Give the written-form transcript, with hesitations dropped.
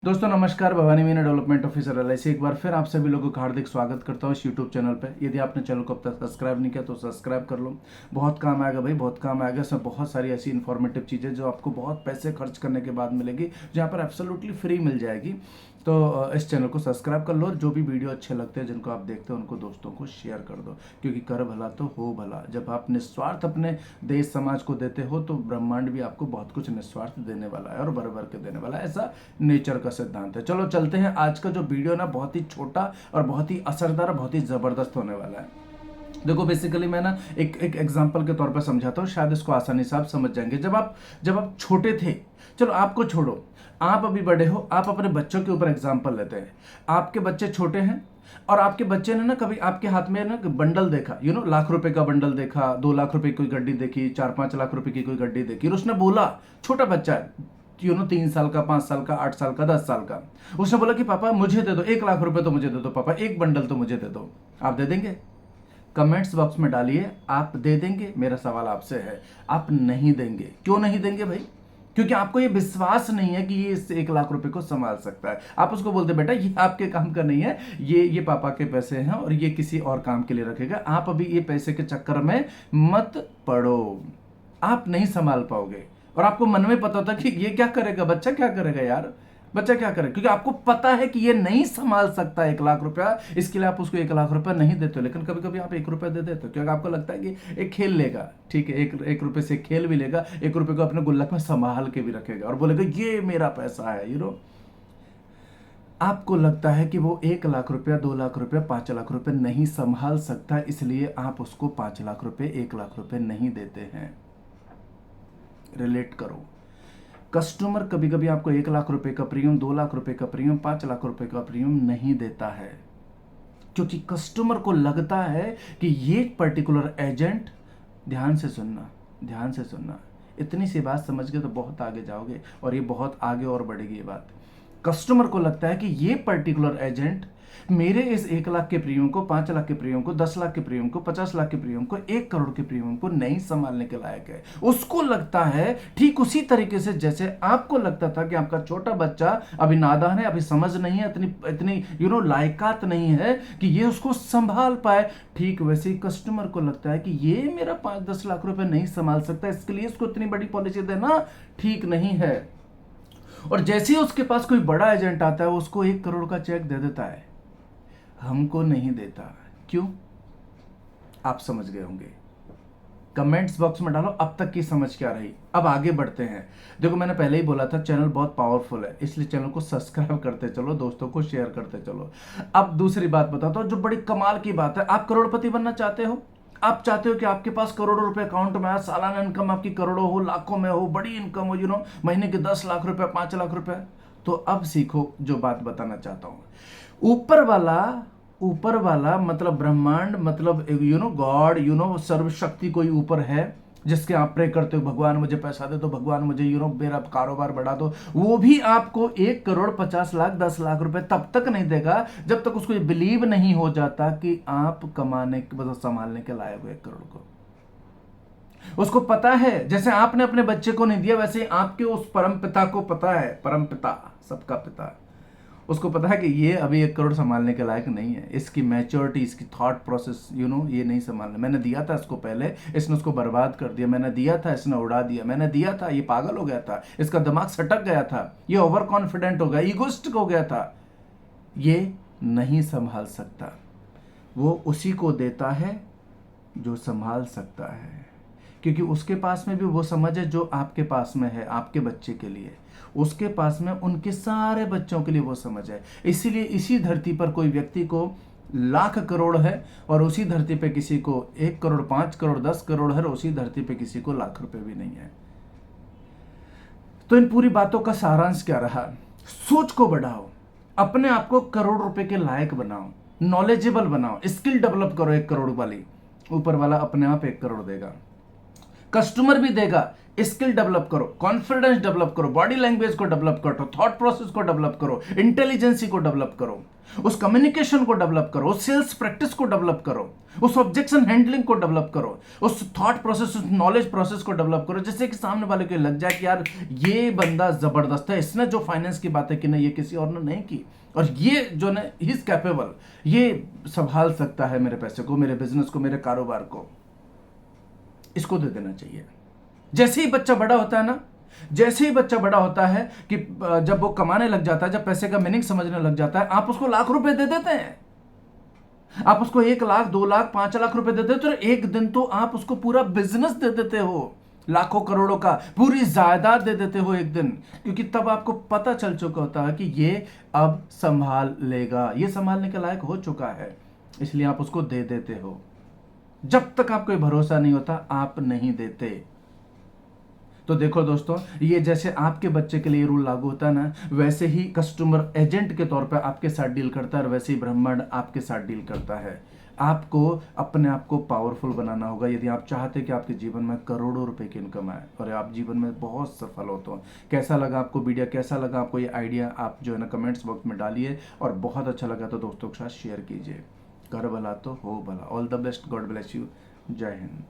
दोस्तों नमस्कार, Bhavani Meena development officer LIC एक बार फिर आप सभी लोगों का हार्दिक स्वागत करता हूँ इस यूट्यूब चैनल पे। यदि आपने चैनल को अब तक सब्सक्राइब नहीं किया तो सब्सक्राइब कर लो। बहुत काम आएगा भाई, बहुत काम आएगा। इसमें बहुत सारी ऐसी इन्फॉर्मेटिव चीज़ें जो आपको बहुत पैसे खर्च करने के बाद मिलेगी, जहाँ पर एब्सोल्युटली फ्री मिल जाएगी। तो इस चैनल को सब्सक्राइब कर लो। जो भी वीडियो अच्छे लगते हैं, जिनको आप देखते हो, उनको दोस्तों को शेयर कर दो, क्योंकि कर भला तो हो भला। जब आप निस्वार्थ अपने देश समाज को देते हो तो ब्रह्मांड भी आपको बहुत कुछ निस्वार्थ देने वाला है और भर भर के देने वाला है। ऐसा नेचर का सिद्धांत है। चलो चलते हैं। आज का जो वीडियो ना बहुत ही छोटा और बहुत ही असरदार, बहुत ही ज़बरदस्त होने वाला है। देखो बेसिकली मैं ना एक एक एग्जांपल के तौर पर समझाता हूँ, शायद इसको आसानी से आप समझ जाएंगे। जब आप छोटे थे, चलो आपको छोड़ो, आप अभी बड़े हो, आप अपने बच्चों के ऊपर एग्जांपल लेते हैं। आपके बच्चे छोटे हैं और आपके बच्चे ने ना कभी आपके हाथ में ना बंडल देखा, लाख रुपए का बंडल देखा, 2 लाख रुपए की कोई गड्डी देखी, 4-5 लाख रुपए की कोई गड्डी देखी, और उसने बोला, छोटा बच्चा है, 3 साल का, 5 साल का, 8 साल का, 10 साल का, उसने बोला कि पापा मुझे दे दो 1 लाख रुपए, तो मुझे दे दो पापा, एक बंडल तो मुझे दे दो। आप दे देंगे? कमेंट्स बॉक्स में डालिए, आप दे देंगे? मेरा सवाल आपसे है, आप नहीं देंगे। क्यों नहीं देंगे भाई? क्योंकि आपको ये विश्वास नहीं है कि ये इस 1 लाख रुपए को संभाल सकता है। आप उसको बोलते बेटा ये आपके काम का नहीं है, ये पापा के पैसे हैं और ये किसी और काम के लिए रखेगा। आप अभी ये पैसे के चक्कर में मत पड़ो, आप नहीं संभाल पाओगे। और आपको मन में पता था कि ये क्या करेगा, बच्चा क्या करेगा यार, बच्चा क्या करे, क्योंकि आपको पता है कि ये नहीं संभाल सकता 1 लाख रुपया। इसके लिए आप उसको 1 लाख रुपया नहीं देते हो। लेकिन कभी कभी आप 1 रुपया दे देते हो, क्योंकि आपको लगता है कि एक खेल लेगा। ठीक है, एक रुपये से खेल भी लेगा, 1 रुपये को अपने गुल्लक में संभाल के भी रखेगा और बोलेगा ये मेरा पैसा है। आपको लगता है कि वो 1 लाख रुपया, 2 लाख रुपया, 5 लाख रुपये नहीं संभाल सकता, इसलिए आप उसको 5 लाख रुपये, 1 लाख रुपये नहीं देते हैं। रिलेट करो। कस्टमर कभी कभी आपको 1 लाख रुपए का प्रीमियम, 2 लाख रुपए का प्रीमियम, 5 लाख रुपए का प्रीमियम नहीं देता है, क्योंकि कस्टमर को लगता है कि ये पर्टिकुलर एजेंट, ध्यान से सुनना, ध्यान से सुनना, इतनी सी बात समझ गए तो बहुत आगे जाओगे और ये बहुत आगे और बढ़ेगी ये बात। कस्टमर को लगता है कि ये पर्टिकुलर एजेंट मेरे इस 1 लाख के प्रीमियम को, 5 लाख के प्रीमियम को, 10 लाख के प्रीमियम को, 50 लाख के प्रीमियम को, 1 करोड़ के प्रीमियम को नहीं संभालने के लायक है। उसको लगता है ठीक उसी तरीके से जैसे आपको लगता था कि आपका छोटा बच्चा अभी नादान है, अभी समझ नहीं है, इतनी इतनी लायकात नहीं है कि ये उसको संभाल पाए। ठीक वैसे ही कस्टमर को लगता है कि ये मेरा 5-10 लाख रुपए नहीं संभाल सकता, इसके लिए इसको इतनी बड़ी पॉलिसी देना ठीक नहीं है। और जैसे ही उसके पास कोई बड़ा एजेंट आता है, उसको 1 करोड़ का चेक दे देता है, हमको नहीं देता। क्यों? आप समझ गए होंगे। कमेंट्स बॉक्स में डालो अब तक की समझ क्या रही। अब आगे बढ़ते हैं। देखो मैंने पहले ही बोला था चैनल बहुत पावरफुल है, इसलिए चैनल को सब्सक्राइब करते चलो, दोस्तों को शेयर करते चलो। अब दूसरी बात बताता हूं जो बड़ी कमाल की बात है। आप करोड़पति बनना चाहते हो? आप चाहते हो कि आपके पास करोड़ों रुपए अकाउंट में आए, सालाना इनकम आपकी करोड़ों हो, लाखों में हो, बड़ी इनकम हो, महीने के 10 लाख रुपए, 5 लाख रुपए। तो अब सीखो जो बात बताना चाहता हूं। ऊपर वाला मतलब ब्रह्मांड, मतलब गॉड, सर्वशक्ति कोई ऊपर है जिसके आप प्रे करते हो, भगवान मुझे पैसा दे दो, भगवान मुझे मेरा कारोबार बढ़ा दो। वो भी आपको 1 करोड़ 50 लाख 10 लाख रुपए तब तक नहीं देगा जब तक उसको ये बिलीव नहीं हो जाता कि आप कमाने मतलब संभालने के लायक हो 1 करोड़ को। उसको पता है, जैसे आपने अपने बच्चे को नहीं दिया, वैसे ही आपके उस परम पिता को पता है, परम पिता, सबका पिता, उसको पता है कि ये अभी 1 करोड़ संभालने के लायक नहीं है। इसकी मैच्योरिटी, इसकी थॉट प्रोसेस ये नहीं संभालना। मैंने दिया था इसको पहले, इसने उसको बर्बाद कर दिया। मैंने दिया था, इसने उड़ा दिया। मैंने दिया था, ये पागल हो गया था, इसका दिमाग सटक गया था, ये ओवर कॉन्फिडेंट हो गया, ईगोइस्टिक हो गया था। ये नहीं संभाल सकता। वो उसी को देता है जो संभाल सकता है, क्योंकि उसके पास में भी वो समझ है जो आपके पास में है आपके बच्चे के लिए। उसके पास में उनके सारे बच्चों के लिए वो समझ है। इसीलिए इसी धरती पर कोई व्यक्ति को लाख करोड़ है और उसी धरती पे किसी को 1 करोड़, 5 करोड़, 10 करोड़ है, और उसी धरती पे किसी को लाख रुपए भी नहीं है। तो इन पूरी बातों का सारांश क्या रहा? सोच को बढ़ाओ, अपने आप को करोड़ रुपए के लायक बनाओ, नॉलेजेबल बनाओ, स्किल डेवलप करो 1 करोड़ वाली। ऊपर वाला अपने आप 1 करोड़ देगा। कस्टमर भी देगा। स्किल डेवलप करो, कॉन्फिडेंस डेवलप करो, बॉडी लैंग्वेज को डेवलप करो, थॉट प्रोसेस को डेवलप करो, इंटेलिजेंसी को डेवलप करो, उस कम्युनिकेशन को डेवलप करो, उस सेल्स प्रैक्टिस को डेवलप करो, उस ऑब्जेक्शन हैंडलिंग को डेवलप करो, उस थॉट प्रोसेस, उस नॉलेज प्रोसेस को डेवलप करो, जिससे कि सामने वाले को लग जाए कि यार ये बंदा जबरदस्त है, इसने जो फाइनेंस की बातें की ना ये किसी और ने नहीं की, और ये जो ना ही इज कैपेबल, ये संभाल सकता है मेरे पैसे को, मेरे बिजनेस को, मेरे कारोबार को। इसको दे देना चाहिए। जैसे ही बच्चा बड़ा होता है ना, जैसे ही बच्चा बड़ा होता है कि जब वो कमाने लग जाता है, जब पैसे का मीनिंग समझने लग जाता है, आप उसको लाख रुपए दे देते हैं, आप उसको 1 लाख 2 लाख 5 लाख रुपए दे देते हो, तो एक दिन तो आप उसको पूरा बिजनेस दे देते हो, लाखों करोड़ों का पूरी जायदाद दे देते हो एक दिन, क्योंकि तब आपको पता चल चुका होता है कि ये अब संभाल लेगा, ये संभालने के लायक हो चुका है, इसलिए आप उसको दे देते हो। जब तक आपको भरोसा नहीं होता आप नहीं देते। तो देखो दोस्तों, ये जैसे आपके बच्चे के लिए रूल लागू होता है ना, वैसे ही कस्टमर एजेंट के तौर पर आपके साथ डील करता है, और वैसे ही ब्रह्मांड आपके साथ डील करता है। आपको अपने आप को पावरफुल बनाना होगा यदि आप चाहते कि आपके जीवन में करोड़ों रुपए की इनकम आए और आप जीवन में बहुत सफल हो। तो कैसा लगा आपको वीडियो, कैसा लगा आपको ये आइडिया, आप जो है ना कमेंट्स बॉक्स में डालिए, और बहुत अच्छा लगा तो दोस्तों के साथ शेयर कीजिए। कर भला तो हो भला। All the best, God bless you. जय हिंद।